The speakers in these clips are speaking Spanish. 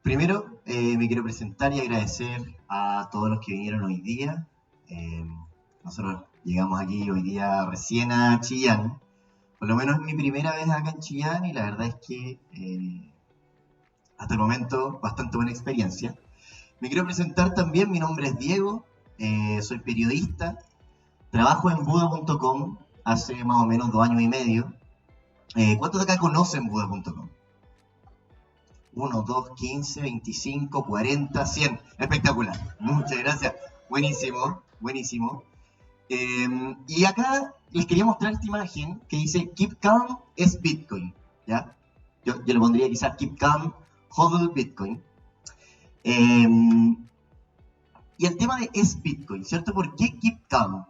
Primero, me quiero presentar y agradecer a todos los que vinieron hoy día. Eh, Nosotros llegamos aquí hoy día recién a Chillán. Por lo menos es mi primera vez acá en Chillán y la verdad es que hasta el momento bastante buena experiencia. Me quiero presentar también, mi nombre es Diego, soy periodista, trabajo en Buda.com hace más o menos 2 años y medio. ¿Cuántos de acá conocen Buda.com? 1, 2, 15, 25, 40, 100. Espectacular. Muchas gracias. Buenísimo, buenísimo. Y acá les quería mostrar esta imagen que dice Keep Calm es Bitcoin. ¿Ya? Yo le pondría quizás Keep Calm, HODL Bitcoin. Y el tema de es Bitcoin, ¿cierto? ¿Por qué Keep Calm?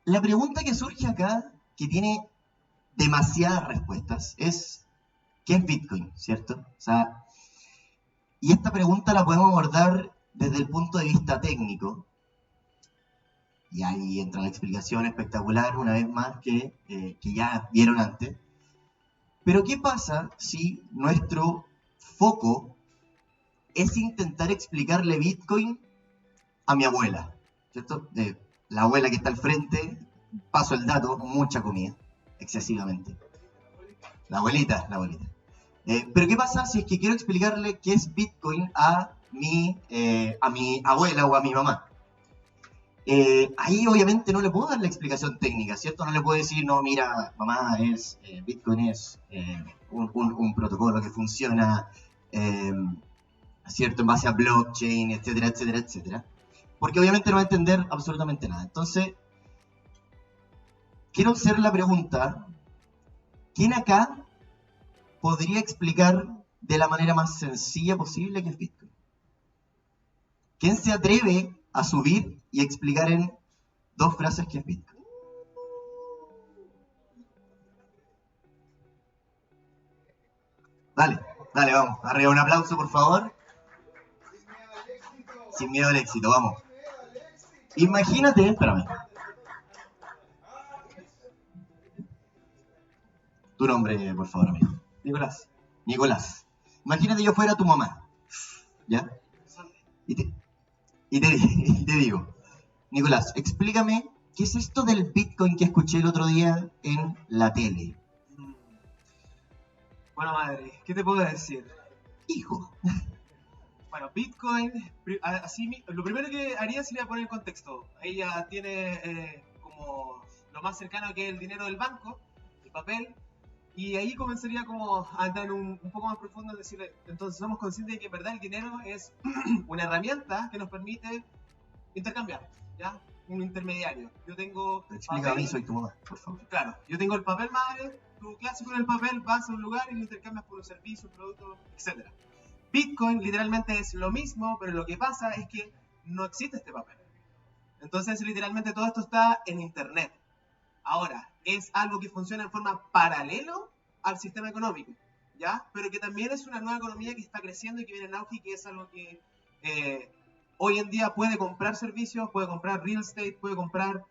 La pregunta que surge acá, que tiene demasiadas respuestas, es ¿qué es Bitcoin? ¿Cierto? O sea, y esta pregunta la podemos abordar desde el punto de vista técnico. Y ahí entra la explicación espectacular, una vez más, que ya vieron antes. Pero ¿qué pasa si nuestro foco es intentar explicarle Bitcoin a mi abuela? ¿Cierto? La abuela que está al frente, paso el dato, mucha comida, excesivamente. La abuelita, la abuelita. Pero ¿qué pasa si es que quiero explicarle qué es Bitcoin a mi abuela o a mi mamá? Ahí obviamente no le puedo dar la explicación técnica, ¿cierto? No le puedo decir, no, mira, mamá, Bitcoin es un protocolo que funciona, ¿cierto? En base a blockchain, etcétera, etcétera, etcétera. Porque obviamente no va a entender absolutamente nada. Entonces, quiero hacer la pregunta, ¿quién acá podría explicar de la manera más sencilla posible qué es Bitcoin? ¿Quién se atreve a subir y explicar en 2 frases qué es Bitcoin? Dale, dale, vamos. Arriba, un aplauso, por favor. Sin miedo al éxito, vamos. Imagínate, espérame. Tu nombre, por favor, amigo. Nicolás. Nicolás. Imagínate yo fuera tu mamá. ¿Ya? Y te digo, Nicolás, explícame, ¿qué es esto del Bitcoin que escuché el otro día en la tele? Bueno, madre, ¿qué te puedo decir? Hijo. Bueno, Bitcoin, lo primero que haría sería poner el contexto. Ella tiene como lo más cercano que es el dinero del banco, el papel, y ahí comenzaría como a entrar un poco más profundo en decirle, entonces somos conscientes de que en verdad el dinero es una herramienta que nos permite intercambiar, ¿ya? Un intermediario. Yo tengo Explica a mí, soy tu mamá, por favor. Claro, yo tengo el papel madre, tu clásico en el papel, vas a un lugar y lo intercambias por un servicio, un producto, etc. Bitcoin literalmente es lo mismo, pero lo que pasa es que no existe este papel. Entonces literalmente todo esto está en internet. Ahora, es algo que funciona en forma paralelo al sistema económico, ¿ya? Pero que también es una nueva economía que está creciendo y que viene en auge y que es algo que hoy en día puede comprar servicios, puede comprar real estate, puede comprar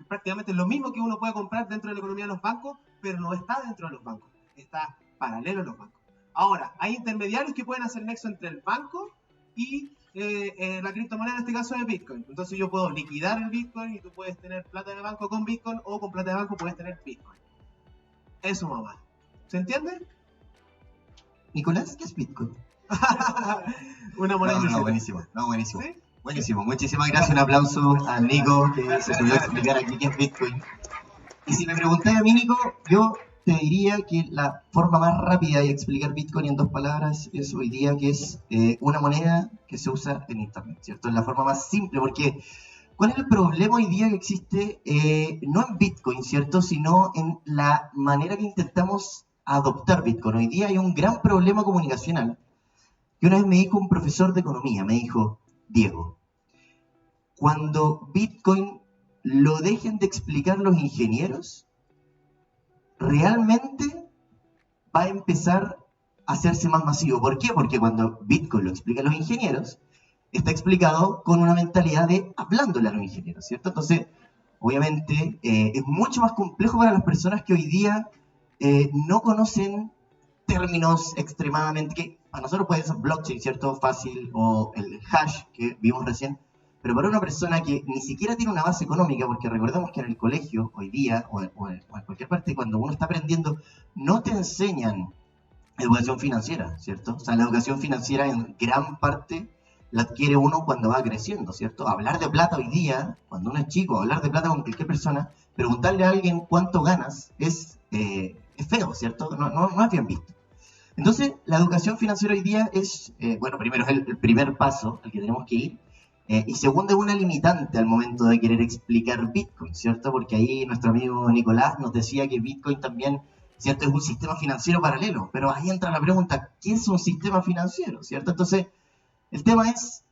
prácticamente lo mismo que uno puede comprar dentro de la economía de los bancos, pero no está dentro de los bancos, está paralelo a los bancos. Ahora, hay intermediarios que pueden hacer nexo entre el banco y la criptomoneda, en este caso de Bitcoin. Entonces yo puedo liquidar el Bitcoin y tú puedes tener plata de banco con Bitcoin, o con plata de banco puedes tener Bitcoin. Eso, mamá. ¿Se entiende? Nicolás, ¿qué es Bitcoin? Una moneda no, buenísimo, no, buenísimo. ¿Sí? Buenísimo, muchísimas gracias, un aplauso a Nico que se subió a explicar aquí qué es Bitcoin. Y si me preguntáis a mí, Nico, yo te diría que la forma más rápida de explicar Bitcoin en 2 palabras es hoy día que es una moneda que se usa en Internet, ¿cierto? Es la forma más simple, porque ¿cuál es el problema hoy día que existe? No en Bitcoin, ¿cierto? Sino en la manera que intentamos adoptar Bitcoin. Hoy día hay un gran problema comunicacional. Y una vez me dijo un profesor de economía, me dijo, Diego, cuando Bitcoin lo dejen de explicar los ingenieros, realmente va a empezar a hacerse más masivo. ¿Por qué? Porque cuando Bitcoin lo explican los ingenieros, está explicado con una mentalidad de hablándole a los ingenieros, ¿cierto? Entonces, obviamente, es mucho más complejo para las personas que hoy día no conocen términos extremadamente, que a nosotros puede ser blockchain, ¿cierto? Fácil, o el hash que vimos recién, pero para una persona que ni siquiera tiene una base económica, porque recordemos que en el colegio, hoy día, o en cualquier parte, cuando uno está aprendiendo, no te enseñan educación financiera, ¿cierto? O sea, la educación financiera en gran parte la adquiere uno cuando va creciendo, ¿cierto? Hablar de plata hoy día, cuando uno es chico, hablar de plata con cualquier persona, preguntarle a alguien cuánto ganas es feo, ¿cierto? No es bien visto. Entonces, la educación financiera hoy día es, bueno, primero es el primer paso al que tenemos que ir, y segundo es una limitante al momento de querer explicar Bitcoin, ¿cierto? Porque ahí nuestro amigo Nicolás nos decía que Bitcoin también, ¿cierto? Es un sistema financiero paralelo, pero ahí entra la pregunta, ¿qué es un sistema financiero, ¿cierto? Entonces, el tema es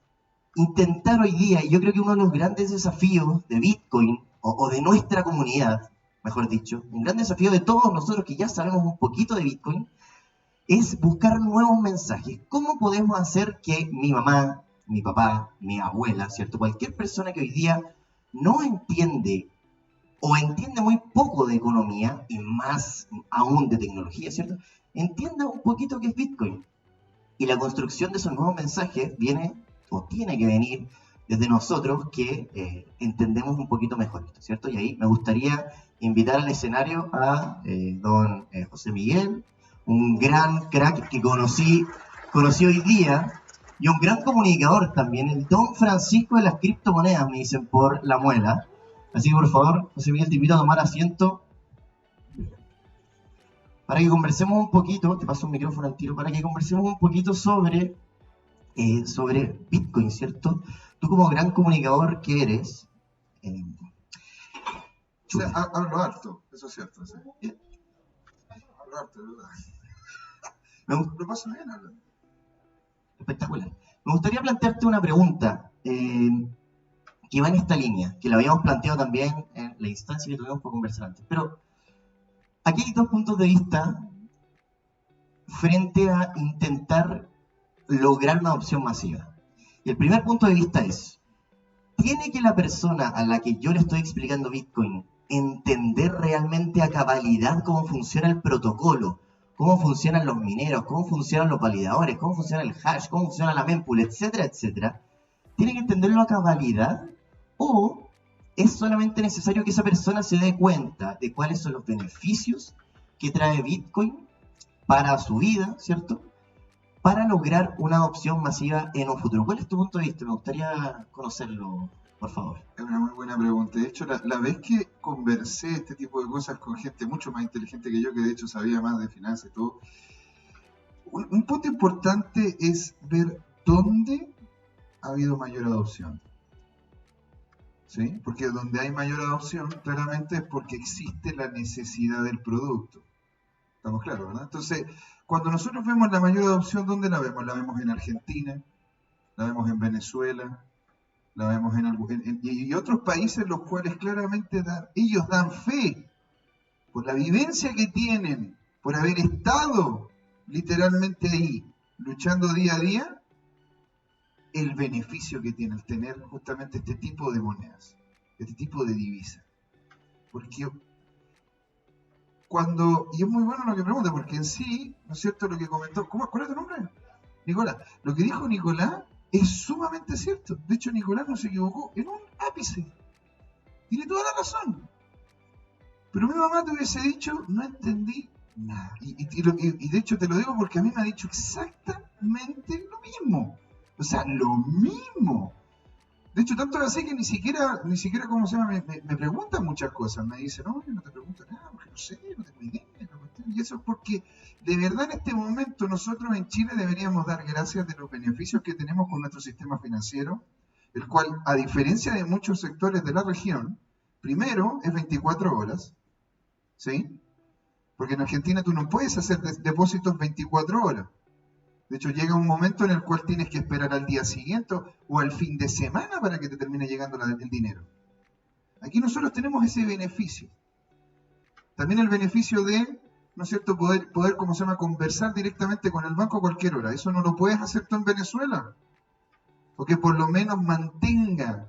intentar hoy día, y yo creo que uno de los grandes desafíos de Bitcoin, o de nuestra comunidad, mejor dicho, un gran desafío de todos nosotros que ya sabemos un poquito de Bitcoin, es buscar nuevos mensajes. ¿Cómo podemos hacer que mi mamá, mi papá, mi abuela, ¿cierto? Cualquier persona que hoy día no entiende o entiende muy poco de economía y más aún de tecnología, ¿cierto? Entienda un poquito qué es Bitcoin. Y la construcción de esos nuevos mensajes viene o tiene que venir desde nosotros que entendemos un poquito mejor esto, ¿cierto? Y ahí me gustaría invitar al escenario a don José Miguel, un gran crack que conocí hoy día, y un gran comunicador también, el don Francisco de las criptomonedas, me dicen por la muela. Así que por favor, José Miguel, te invito a tomar asiento para que conversemos un poquito, te paso un micrófono al tiro, para que conversemos un poquito sobre Bitcoin, ¿cierto? Tú como gran comunicador que eres... O sea, hablo harto, eso es cierto. ¿Sí? Hablo harto, de verdad. Lo paso bien hablando. Espectacular. Me gustaría plantearte una pregunta que va en esta línea, que la habíamos planteado también en la instancia que tuvimos por conversar antes. Pero aquí hay dos puntos de vista frente a intentar lograr una adopción masiva. Y el primer punto de vista es, ¿tiene que la persona a la que yo le estoy explicando Bitcoin entender realmente a cabalidad cómo funciona el protocolo, cómo funcionan los mineros, cómo funcionan los validadores, cómo funciona el hash, cómo funciona la mempool, etcétera, etcétera? ¿Tiene que entenderlo a cabalidad? ¿O es solamente necesario que esa persona se dé cuenta de cuáles son los beneficios que trae Bitcoin para su vida, ¿cierto? Para lograr una adopción masiva en un futuro. ¿Cuál es tu punto de vista? Me gustaría conocerlo, por favor. Es una muy buena pregunta. De hecho, la vez que conversé este tipo de cosas con gente mucho más inteligente que yo, que de hecho sabía más de finanzas y todo, un punto importante es ver dónde ha habido mayor adopción. ¿Sí? Porque donde hay mayor adopción, claramente es porque existe la necesidad del producto. ¿Estamos claros, verdad? Entonces, cuando nosotros vemos la mayor adopción, ¿dónde la vemos? La vemos en Argentina, la vemos en Venezuela, la vemos y otros países los cuales claramente ellos dan fe por la vivencia que tienen, por haber estado literalmente ahí, luchando día a día, el beneficio que tiene el tener justamente este tipo de monedas, este tipo de divisas. Porque y es muy bueno lo que pregunta, porque en sí, ¿no es cierto? Lo que comentó, ¿cuál es tu nombre? Nicolás. Lo que dijo Nicolás es sumamente cierto. De hecho, Nicolás no se equivocó en un ápice. Tiene toda la razón. Pero mi mamá te hubiese dicho, no entendí nada. Y de hecho te lo digo porque a mí me ha dicho exactamente lo mismo. O sea, lo mismo. De hecho, tanto así que ni siquiera ¿cómo se llama? Me preguntan muchas cosas. Me dicen, no, yo no te pregunto nada, porque no sé, no tengo idea. Y eso es porque, de verdad, en este momento, nosotros en Chile deberíamos dar gracias de los beneficios que tenemos con nuestro sistema financiero, el cual, a diferencia de muchos sectores de la región, primero es 24 horas, ¿sí? Porque en Argentina tú no puedes hacer depósitos 24 horas. De hecho, llega un momento en el cual tienes que esperar al día siguiente o al fin de semana para que te termine llegando el dinero. Aquí nosotros tenemos ese beneficio. También el beneficio de, ¿no es cierto?, poder ¿cómo se llama?, conversar directamente con el banco a cualquier hora. Eso no lo puedes hacer tú en Venezuela. O que por lo menos mantenga,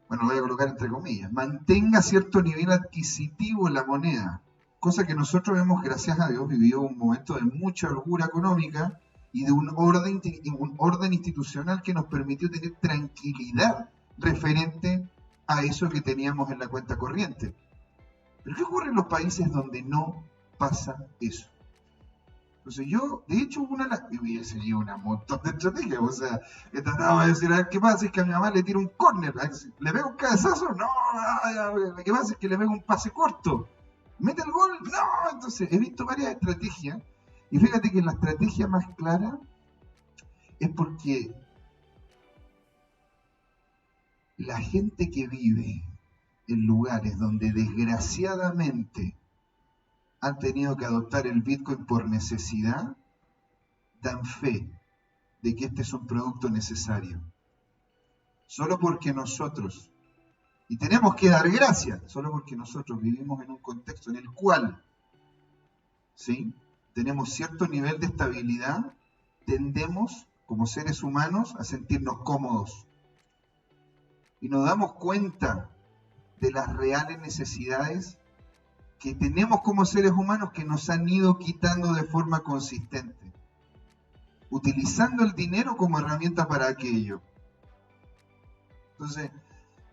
bueno, lo voy a colocar entre comillas, mantenga cierto nivel adquisitivo en la moneda. Cosa que nosotros hemos, gracias a Dios, vivido un momento de mucha holgura económica y de un orden institucional que nos permitió tener tranquilidad referente a eso que teníamos en la cuenta corriente. Pero ¿qué ocurre en los países donde no pasa eso? Entonces yo, de hecho, y seguí una montón de estrategias, o sea, que trataba de decir, a ver, ¿qué pasa? Es que a mi mamá le tiro un córner, ¿le pego un cabezazo? No, ¿qué pasa? Es que le pego un pase corto, ¿mete el gol? No, entonces he visto varias estrategias, y fíjate que la estrategia más clara es porque la gente que vive en lugares donde desgraciadamente han tenido que adoptar el Bitcoin por necesidad, dan fe de que este es un producto necesario. Solo porque nosotros, y tenemos que dar gracias, solo porque nosotros vivimos en un contexto en el cual, ¿sí?, tenemos cierto nivel de estabilidad, tendemos, como seres humanos, a sentirnos cómodos. Y nos damos cuenta de las reales necesidades que tenemos como seres humanos que nos han ido quitando de forma consistente, utilizando el dinero como herramienta para aquello. Entonces,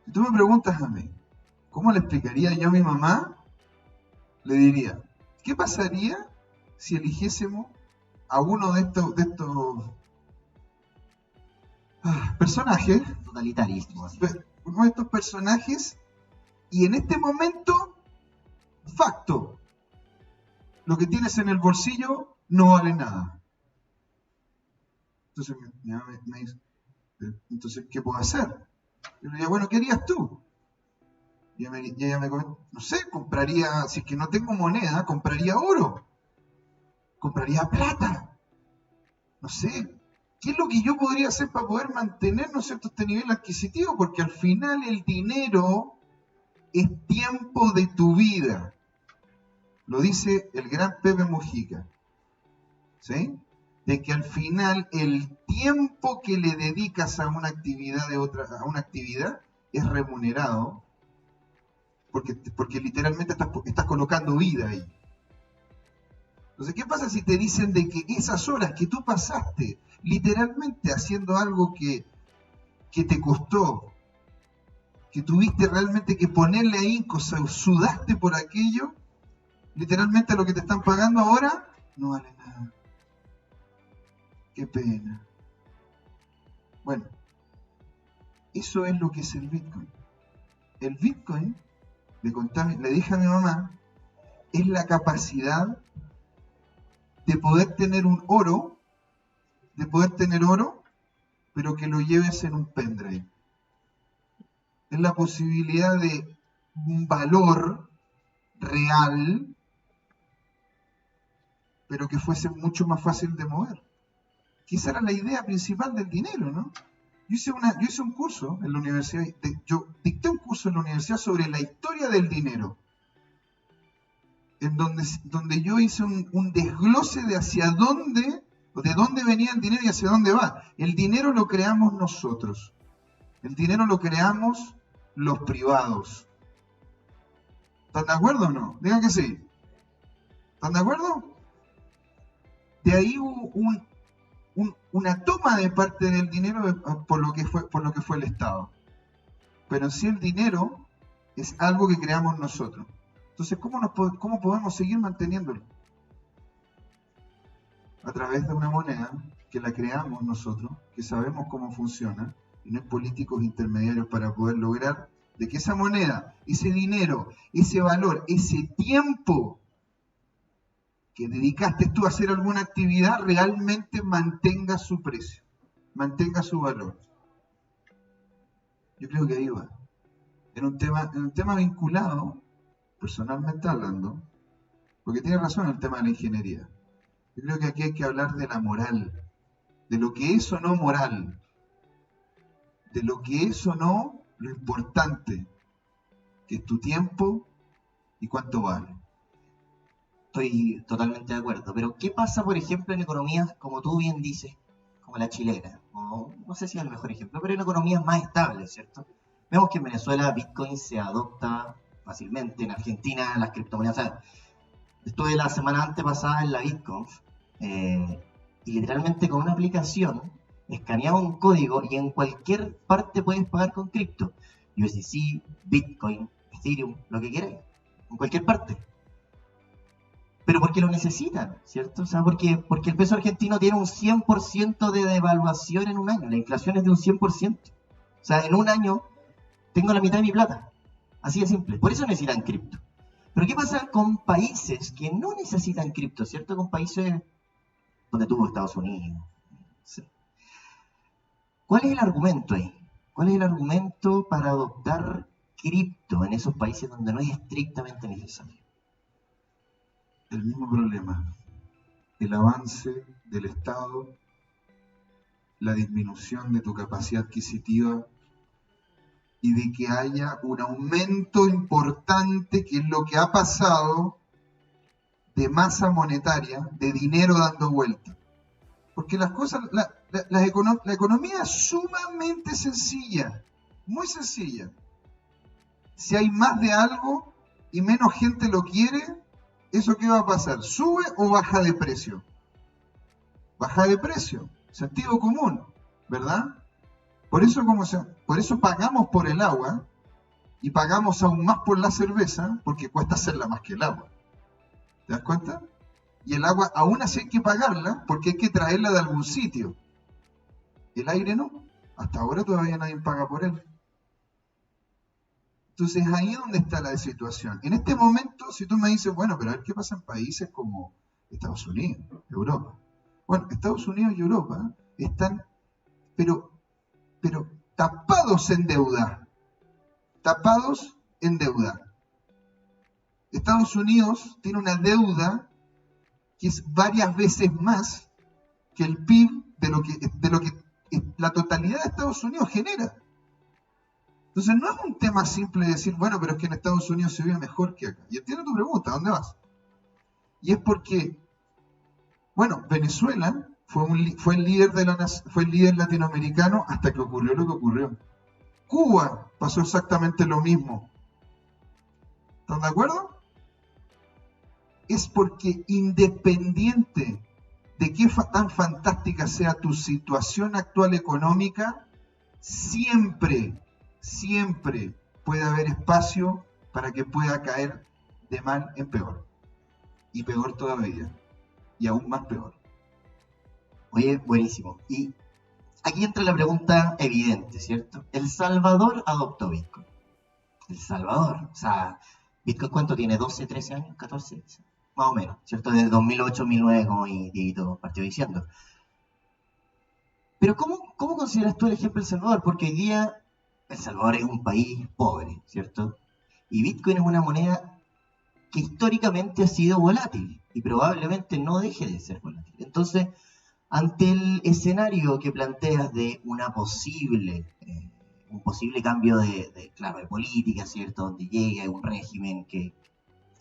si tú me preguntas a mí, ¿cómo le explicaría yo a mi mamá? Le diría, ¿qué pasaría si eligiésemos a uno de estos personajes, Totalitarismo. uno de estos personajes, y en este momento, facto, lo que tienes en el bolsillo no vale nada? Entonces mi mamá me dice, entonces, ¿qué puedo hacer? Yo le digo, bueno, ¿qué harías tú? Y ella me comenta, no sé, compraría, si es que no tengo moneda, compraría oro, compraría plata, no sé, ¿qué es lo que yo podría hacer para poder mantener, ¿no es cierto?, este nivel adquisitivo? Porque al final el dinero es tiempo de tu vida. Lo dice el gran Pepe Mujica, ¿sí? De que al final el tiempo que le dedicas a una actividad es remunerado, porque literalmente estás colocando vida ahí. Entonces, ¿qué pasa si te dicen de que esas horas que tú pasaste literalmente haciendo algo que te costó, que tuviste realmente que ponerle ahí, sudaste por aquello, literalmente lo que te están pagando ahora no vale nada? Qué pena. Bueno, eso es lo que es el Bitcoin. El Bitcoin, le dije a mi mamá, es la capacidad de poder tener oro, pero que lo lleves en un pendrive. Es la posibilidad de un valor real, pero que fuese mucho más fácil de mover. Que esa era la idea principal del dinero, ¿no? Yo hice un curso en la universidad, yo dicté un curso en la universidad sobre la historia del dinero, en donde yo hice un desglose de de dónde venía el dinero y hacia dónde va. El dinero lo creamos nosotros. El dinero lo creamos los privados. ¿Están de acuerdo o no? Digan que sí. ¿Están de acuerdo? De ahí hubo una toma de parte del dinero por lo que fue el Estado. Pero en sí el dinero es algo que creamos nosotros. Entonces, ¿cómo podemos seguir manteniéndolo? A través de una moneda que la creamos nosotros, que sabemos cómo funciona, y no hay políticos intermediarios para poder lograr de que esa moneda, ese dinero, ese valor, ese tiempo que dedicaste tú a hacer alguna actividad realmente mantenga su precio, mantenga su valor. Yo creo que ahí va. En un tema vinculado, personalmente hablando, porque tiene razón el tema de la ingeniería. Yo creo que aquí hay que hablar de la moral, de lo que es o no moral, de lo que es o no lo importante, que es tu tiempo y cuánto vale. Estoy totalmente de acuerdo. Pero, ¿qué pasa, por ejemplo, en economías, como tú bien dices, como la chilena? O, no sé si es el mejor ejemplo, pero en economías más estables, ¿cierto? Vemos que en Venezuela Bitcoin se adopta fácilmente, en Argentina las criptomonedas. O sea, estuve la semana antepasada en la BitConf y y literalmente con una aplicación escaneaba un código y en cualquier parte puedes pagar con cripto. USDC, Bitcoin, Ethereum, lo que quieras, en cualquier parte. Pero porque lo necesitan, ¿cierto? O sea, porque el peso argentino tiene un 100% de devaluación en un año. La inflación es de un 100%. O sea, en un año tengo la mitad de mi plata. Así de simple. Por eso necesitan cripto. Pero ¿qué pasa con países que no necesitan cripto, ¿cierto? Con países donde tuvo Estados Unidos. Sí. ¿Cuál es el argumento ahí? ¿Cuál es el argumento para adoptar cripto en esos países donde no es estrictamente necesario? El mismo problema. El avance del Estado, la disminución de tu capacidad adquisitiva y de que haya un aumento importante, que es lo que ha pasado, de masa monetaria, de dinero dando vuelta. Porque las cosas, la economía es sumamente sencilla, muy sencilla. Si hay más de algo y menos gente lo quiere, ¿eso qué va a pasar? ¿Sube o baja de precio? Baja de precio, sentido común, ¿verdad? Por eso pagamos por el agua y pagamos aún más por la cerveza, porque cuesta hacerla más que el agua. ¿Te das cuenta? Y el agua aún así hay que pagarla porque hay que traerla de algún sitio. El aire no. Hasta ahora todavía nadie paga por él. Entonces ahí es donde está la situación. En este momento, si tú me dices, bueno, pero a ver qué pasa en países como Estados Unidos, Europa. Bueno, Estados Unidos y Europa están, pero tapados en deuda. Tapados en deuda. Estados Unidos tiene una deuda que es varias veces más que el PIB de lo que la totalidad de Estados Unidos genera. Entonces no es un tema simple de decir, bueno, pero es que en Estados Unidos se vive mejor que acá. Y entiendo tu pregunta, ¿a dónde vas? Y es porque, bueno, Venezuela fue el líder latinoamericano hasta que ocurrió lo que ocurrió. Cuba pasó exactamente lo mismo. ¿Están de acuerdo? Es porque independiente de qué tan fantástica sea tu situación actual económica, siempre puede haber espacio para que pueda caer de mal en peor. Y peor todavía. Y aún más peor. Oye, buenísimo. Y aquí entra la pregunta evidente, ¿cierto? El Salvador adoptó Bitcoin. El Salvador. O sea, ¿Bitcoin cuánto tiene? ¿12, 13 años? ¿14? Más o menos, ¿cierto? Desde 2008, 2009, como Dieguito partió diciendo. Pero ¿cómo consideras tú el ejemplo de El Salvador? Porque hoy día El Salvador es un país pobre, ¿cierto? Y Bitcoin es una moneda que históricamente ha sido volátil y probablemente no deje de ser volátil. Entonces, ante el escenario que planteas de un posible cambio de política, ¿cierto? Donde llegue un régimen que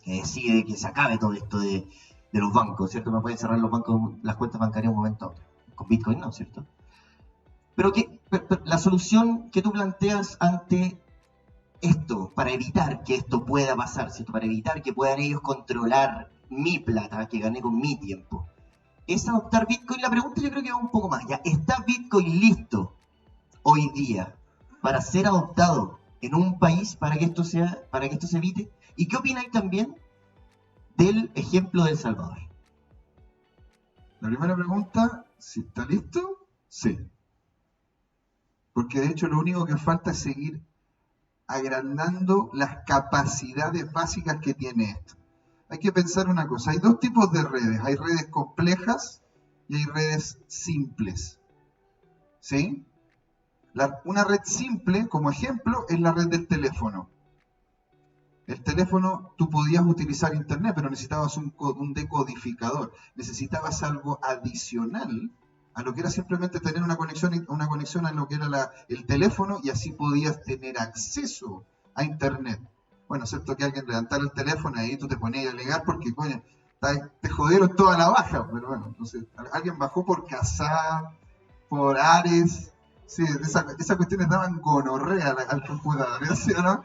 decide que se acabe todo esto de los bancos, ¿cierto? No pueden cerrar los bancos las cuentas bancarias en un momento. Con Bitcoin no, ¿cierto? Pero la solución que tú planteas ante esto, para evitar que esto pueda pasar, ¿cierto? Para evitar que puedan ellos controlar mi plata que gané con mi tiempo, es adoptar Bitcoin. La pregunta yo creo que va un poco más. ¿Ya está Bitcoin listo hoy día para ser adoptado en un país para que esto se evite? ¿Y qué opináis también del ejemplo de El Salvador? La primera pregunta, si está listo, sí. Porque de hecho lo único que falta es seguir agrandando las capacidades básicas que tiene esto. Hay que pensar una cosa, hay dos tipos de redes, hay redes complejas y hay redes simples. ¿Sí? Una red simple, como ejemplo, es la red del teléfono. El teléfono, tú podías utilizar internet, pero necesitabas un decodificador. Necesitabas algo adicional a lo que era simplemente tener una conexión a lo que era el teléfono, y así podías tener acceso a internet. Bueno, excepto que alguien levantara el teléfono y ahí tú te ponías a alegar porque, coño, te jodieron toda la baja. Pero bueno, entonces alguien bajó por Kazaa, por Ares. Sí, esas cuestiones daban gonorrea al computador, ¿sí o no?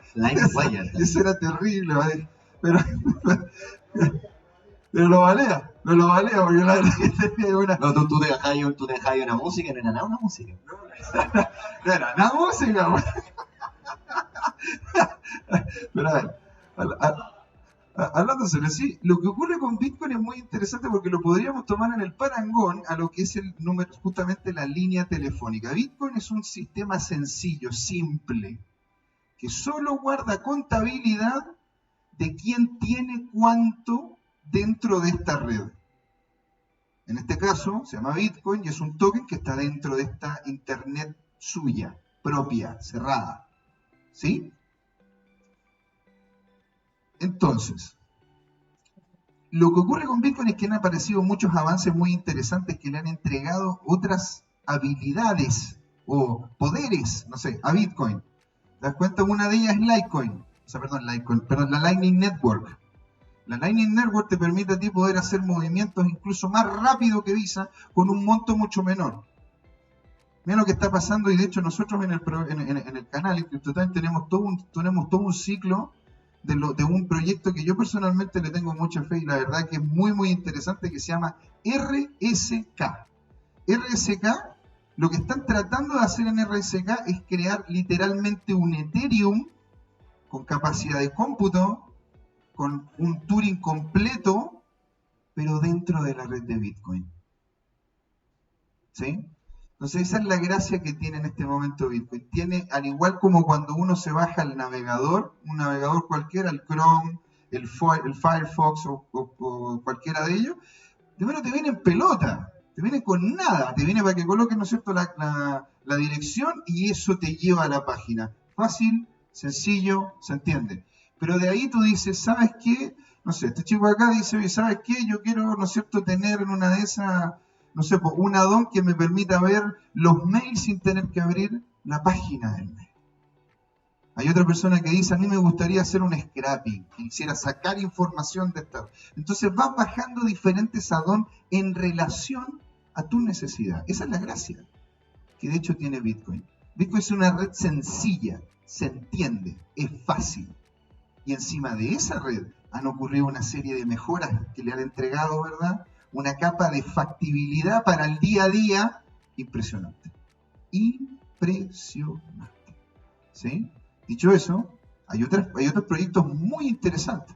Eso era terrible, ¿vale? Pero lo valía. No lo valía porque la verdad que tenía una... No, tú dejabas ahí una música, no era nada una música. No era nada música, weón. Pero a ver, hablando sobre sí, lo que ocurre con Bitcoin es muy interesante porque lo podríamos tomar en el parangón a lo que es el número, justamente la línea telefónica. Bitcoin es un sistema sencillo, simple, que solo guarda contabilidad de quién tiene cuánto dentro de esta red. En este caso se llama Bitcoin y es un token que está dentro de esta internet suya, propia, cerrada. ¿Sí? Entonces, lo que ocurre con Bitcoin es que han aparecido muchos avances muy interesantes que le han entregado otras habilidades o poderes, no sé, a Bitcoin. ¿Te das cuenta? Una de ellas es Litecoin. O sea, la Lightning Network. La Lightning Network te permite a ti poder hacer movimientos incluso más rápido que Visa con un monto mucho menor. Mira lo que está pasando y de hecho nosotros en el canal en CryptoTime tenemos todo un ciclo de un proyecto que yo personalmente le tengo mucha fe y la verdad que es muy muy interesante, que se llama RSK. RSK, lo que están tratando de hacer en RSK es crear literalmente un Ethereum con capacidad de cómputo, con un Turing completo, pero dentro de la red de Bitcoin. ¿Sí? Entonces esa es la gracia que tiene en este momento Bitcoin. Tiene, al igual como cuando uno se baja el navegador, un navegador cualquiera, el Chrome, el Firefox o cualquiera de ellos, primero te viene en pelota, te viene con nada, te viene para que coloques, ¿no es cierto?, la dirección y eso te lleva a la página. Fácil, sencillo, se entiende. Pero de ahí tú dices, ¿sabes qué? No sé, este chico acá dice, oye, ¿sabes qué? Yo quiero, ¿no es cierto?, tener en una de esas, no sé, un add-on que me permita ver los mails sin tener que abrir la página del mail. Hay otra persona que dice, a mí me gustaría hacer un scrapping, quisiera sacar información de esta. Entonces vas bajando diferentes add-on en relación a tu necesidad. Esa es la gracia que de hecho tiene Bitcoin. Bitcoin es una red sencilla, se entiende, es fácil. Y encima de esa red han ocurrido una serie de mejoras que le han entregado, ¿verdad?, una capa de factibilidad para el día a día impresionante. Impresionante. ¿Sí? Dicho eso, hay otros proyectos muy interesantes.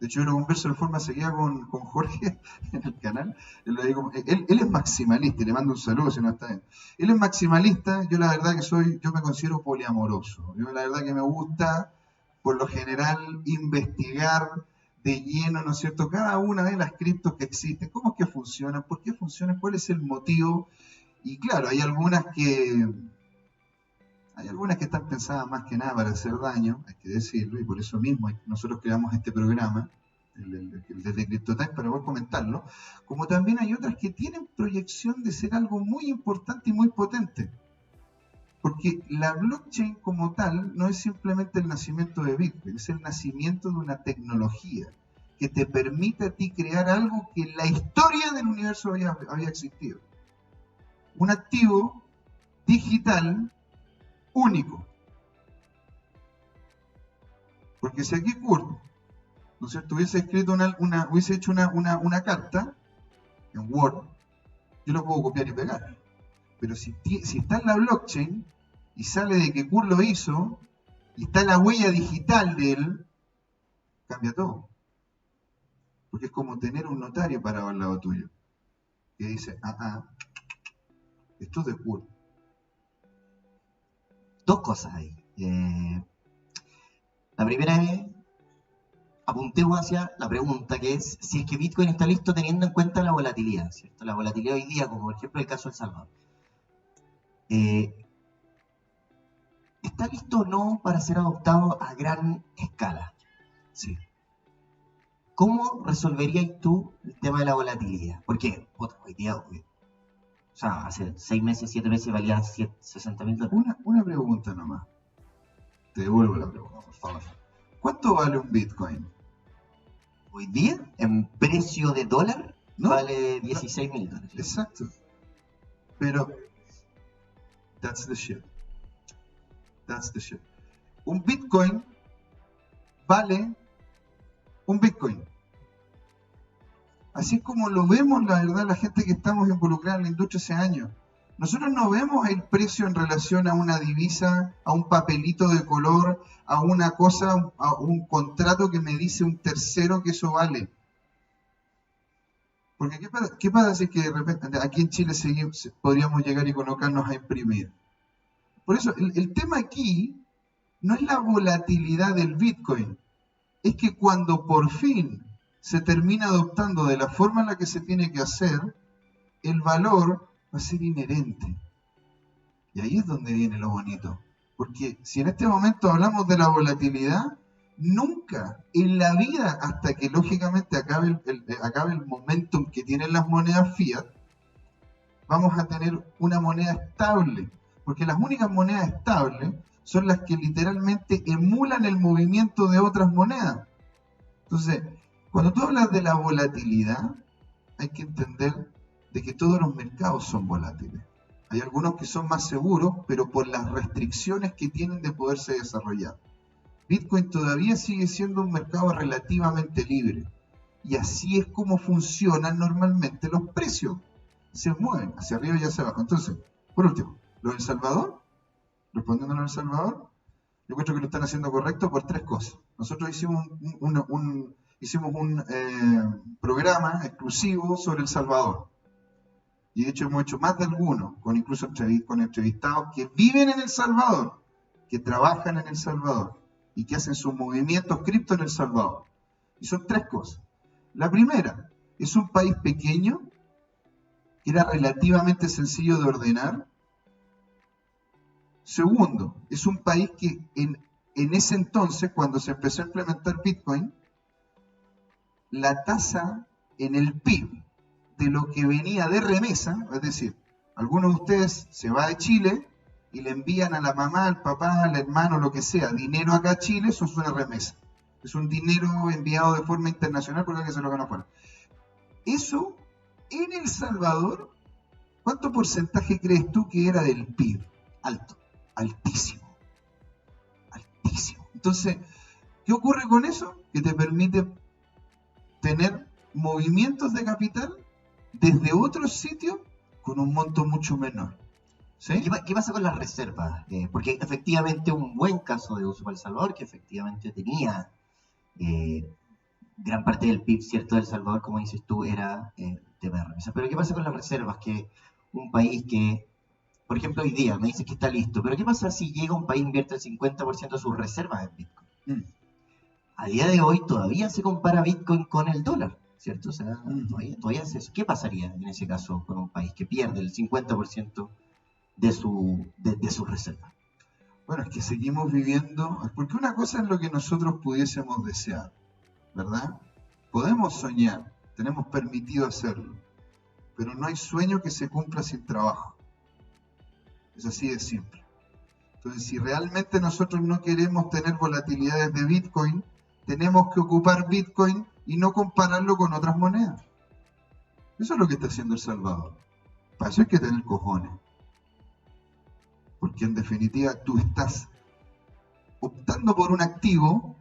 De hecho, yo lo converso de forma seguida con Jorge en el canal. Él es maximalista, le mando un saludo si no está bien. Él es maximalista, yo la verdad que yo me considero poliamoroso. Yo la verdad que me gusta, por lo general, investigar de lleno, ¿no es cierto?, cada una de las criptos que existen, cómo es que funcionan, por qué funcionan, cuál es el motivo. Y claro, hay algunas que están pensadas más que nada para hacer daño, hay que decirlo, y por eso mismo nosotros creamos este programa, el de CryptoTime, para poder comentarlo, como también hay otras que tienen proyección de ser algo muy importante y muy potente. Porque la blockchain como tal no es simplemente el nacimiento de Bitcoin, es el nacimiento de una tecnología que te permite a ti crear algo que en la historia del universo había existido. Un activo digital único. Porque si aquí Kurt, ¿no es cierto?, hubiese escrito hubiese hecho una carta en Word, yo lo puedo copiar y pegar. Pero si está en la blockchain y sale de que Kurt lo hizo y está la huella digital de él, cambia todo. Porque es como tener un notario parado al lado tuyo que dice, esto es de Kurt. Dos cosas ahí. La primera es, apuntemos hacia la pregunta, que es si es que Bitcoin está listo teniendo en cuenta la volatilidad, ¿cierto? La volatilidad hoy día, como por ejemplo el caso de El Salvador. ¿Está listo o no para ser adoptado a gran escala? Sí. ¿Cómo resolverías tú el tema de la volatilidad? Porque hoy día, o sea, hace 6 meses, 7 meses valía $60,000. Una pregunta nomás. Te devuelvo la pregunta, por favor. ¿Cuánto vale un Bitcoin? Hoy día, en precio de dólar, ¿No? vale $16,000. Exacto. Pero, that's the shit. That's the shit. Un Bitcoin vale un Bitcoin. Así es como lo vemos, la verdad, la gente que estamos involucrada en la industria hace años. Nosotros no vemos el precio en relación a una divisa, a un papelito de color, a una cosa, a un contrato que me dice un tercero que eso vale. Porque ¿qué pasa si es que de repente aquí en Chile podríamos llegar y colocarnos a imprimir? Por eso, el tema aquí no es la volatilidad del Bitcoin, es que cuando por fin se termina adoptando de la forma en la que se tiene que hacer, el valor va a ser inherente. Y ahí es donde viene lo bonito. Porque si en este momento hablamos de la volatilidad, nunca en la vida, hasta que lógicamente acabe el momentum que tienen las monedas fiat, vamos a tener una moneda estable. Porque las únicas monedas estables son las que literalmente emulan el movimiento de otras monedas. Entonces, cuando tú hablas de la volatilidad, hay que entender de que todos los mercados son volátiles. Hay algunos que son más seguros, pero por las restricciones que tienen de poderse desarrollar. Bitcoin todavía sigue siendo un mercado relativamente libre. Y así es como funcionan normalmente los precios. Se mueven hacia arriba y hacia abajo. Entonces, por último, lo del Salvador, respondiendo a lo del Salvador, yo creo que lo están haciendo correcto por tres cosas. Nosotros hicimos un programa exclusivo sobre El Salvador. Y de hecho hemos hecho más de algunos, con incluso con entrevistados que viven en El Salvador, que trabajan en El Salvador y que hacen sus movimientos cripto en El Salvador. Y son tres cosas. La primera, es un país pequeño, que era relativamente sencillo de ordenar. Segundo, es un país que en ese entonces, cuando se empezó a implementar Bitcoin, la tasa en el PIB de lo que venía de remesa, es decir, algunos de ustedes se va de Chile y le envían a la mamá, al papá, al hermano, lo que sea, dinero acá a Chile, eso es una remesa. Es un dinero enviado de forma internacional porque alguien se lo gana afuera. Eso, en El Salvador, ¿cuánto porcentaje crees tú que era del PIB? Alto, altísimo, altísimo. Entonces, ¿qué ocurre con eso? Que te permite tener movimientos de capital desde otros sitios con un monto mucho menor. ¿Sí? ¿Qué pasa con las reservas? Porque efectivamente un buen caso de uso para El Salvador, que efectivamente tenía gran parte del PIB, ¿cierto? del Salvador, como dices tú, era tema de remesas. Pero ¿qué pasa con las reservas? Que un país que, por ejemplo, hoy día me dices que está listo, pero ¿qué pasa si llega un país e invierte el 50% de sus reservas en Bitcoin? A día de hoy todavía se compara Bitcoin con el dólar, ¿cierto? O sea, todavía es eso. ¿Qué pasaría en ese caso con un país que pierde el 50% de sus reservas? Bueno, es que seguimos viviendo, porque una cosa es lo que nosotros pudiésemos desear, ¿verdad? Podemos soñar, tenemos permitido hacerlo, pero no hay sueño que se cumpla sin trabajo. Es así de simple. Entonces, si realmente nosotros no queremos tener volatilidades de Bitcoin, tenemos que ocupar Bitcoin y no compararlo con otras monedas. Eso es lo que está haciendo El Salvador. Para eso hay que tener cojones. Porque en definitiva tú estás optando por un activo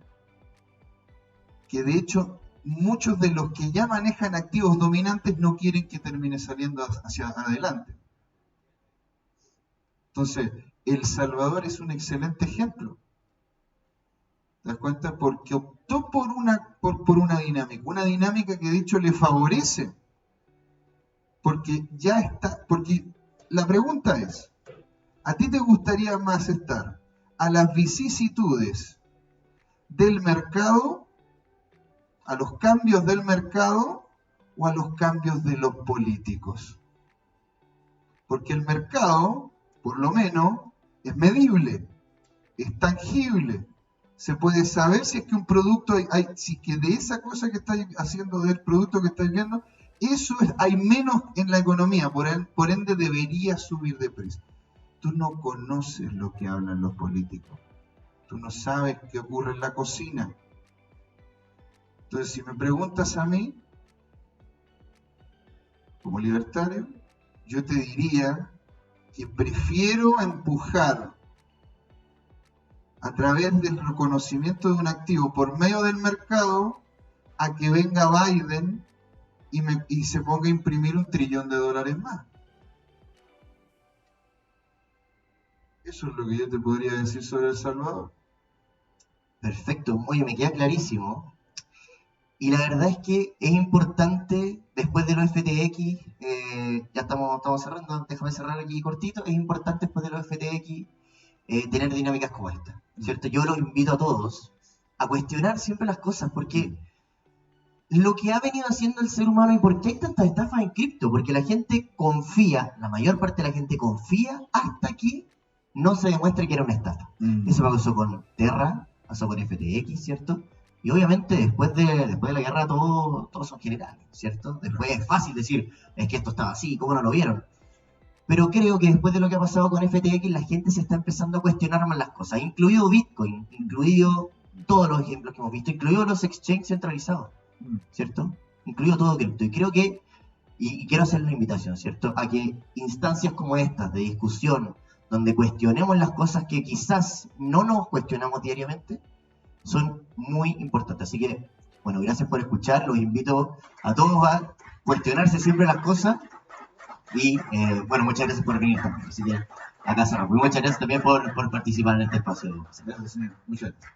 que de hecho muchos de los que ya manejan activos dominantes no quieren que termine saliendo hacia adelante. Entonces, El Salvador es un excelente ejemplo. ¿Te das cuenta? Porque optó por una dinámica que de hecho le favorece. Porque ya está, porque la pregunta es, ¿a ti te gustaría más estar a las vicisitudes del mercado, a los cambios del mercado o a los cambios de los políticos? Porque el mercado, por lo menos, es medible, es tangible. Se puede saber si es que un producto, si es que de esa cosa que estáis haciendo, del producto que estáis viendo, hay menos en la economía, por ende debería subir de precio. Tú no conoces lo que hablan los políticos. Tú no sabes qué ocurre en la cocina. Entonces, si me preguntas a mí, como libertario, yo te diría que prefiero empujar a través del reconocimiento de un activo por medio del mercado a que venga Biden y se ponga a imprimir $1 trillón más. Eso es lo que yo te podría decir sobre El Salvador. Perfecto, oye, me queda clarísimo. Y la verdad es que es importante, después de los FTX, ya estamos cerrando, déjame cerrar aquí cortito, es importante después de los FTX tener dinámicas como esta, ¿cierto? Yo los invito a todos a cuestionar siempre las cosas, porque lo que ha venido haciendo el ser humano y por qué hay tantas estafas en cripto, porque la gente confía, la mayor parte de la gente confía hasta que no se demuestre que era una estafa. Eso pasó con Terra, pasó con FTX, ¿cierto? Y obviamente después de la guerra todos son generales, ¿cierto? Después es fácil decir, es que esto estaba así, ¿cómo no lo vieron? Pero creo que después de lo que ha pasado con FTX, la gente se está empezando a cuestionar más las cosas, incluido Bitcoin, incluido todos los ejemplos que hemos visto, incluido los exchanges centralizados, ¿cierto? Incluido todo cripto. Y creo que, y quiero hacer la invitación, ¿cierto? A que instancias como estas de discusión, donde cuestionemos las cosas que quizás no nos cuestionamos diariamente, son muy importantes. Así que, bueno, gracias por escuchar. Los invito a todos a cuestionarse siempre las cosas. Y, bueno, muchas gracias por venir también. Así que, acá cerramos. Muchas gracias también por participar en este espacio. Gracias, señor. Muchas gracias.